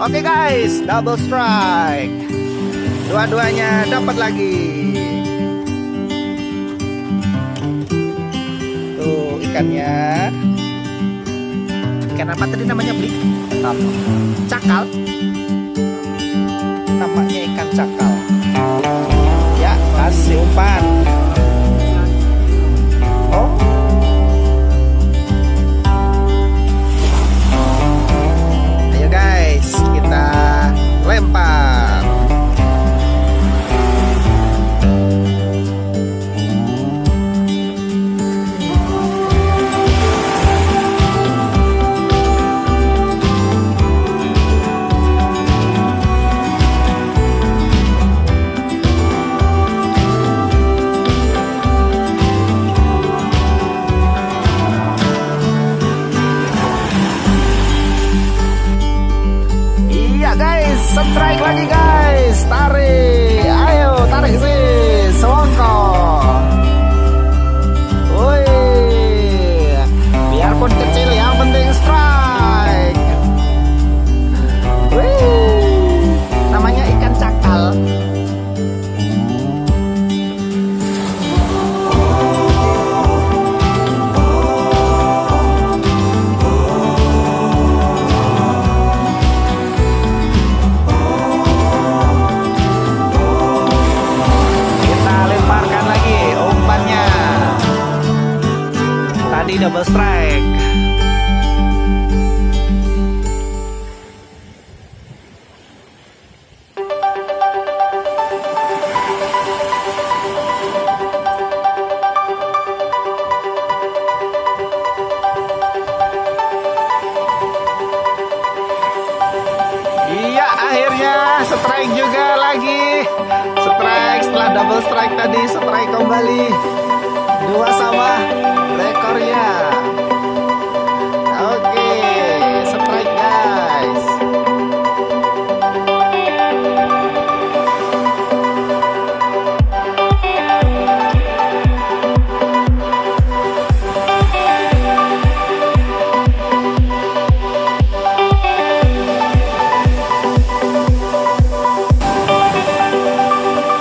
Oke guys, double strike. Dua-duanya dapat lagi. Tuh ikannya. Ikan apa tadi namanya, Bli? Cakal. Namanya ikan cakal. Ya, kasih umpan. Oh. Ayo guys, kita lempar. Strike lagi guys, tarik, ayo tarik sih, Semoga. Woi, biarpun kecil yang penting strike. Wih, namanya ikan cakal. Double strike. Iya, akhirnya strike juga lagi. Strike setelah double strike tadi, strike kembali. 2-2 rekornya. Oke, strike guys.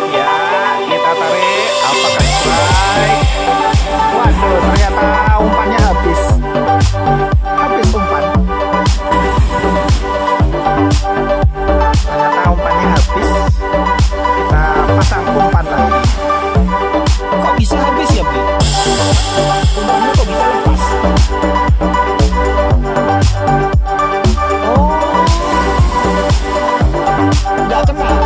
Ya, kita tarik. Apakah strike? Waduh, ternyata umpannya habis. Habis umpan. Ternyata umpannya habis. Kita pasang umpan lagi. Kok bisa habis ya, Bli? Umpannya kok bisa lepas? Oh, nggak kena.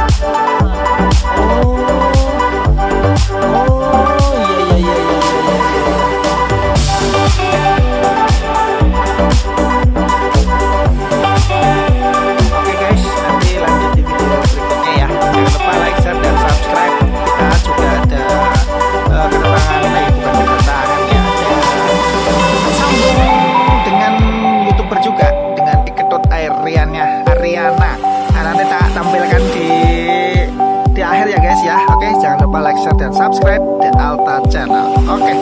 Oke guys, nanti lanjut di video berikutnya ya. Jangan lupa like, share, dan subscribe. Kita juga ada kedatangan, bukan kedatangan ya. Sambung dengan YouTuber juga, dengan I Ketut Kariana. Nah, nanti tak tampilkan di akhir ya guys ya. Oke, jangan lupa like, share, dan subscribe di Alta Channel. Oke.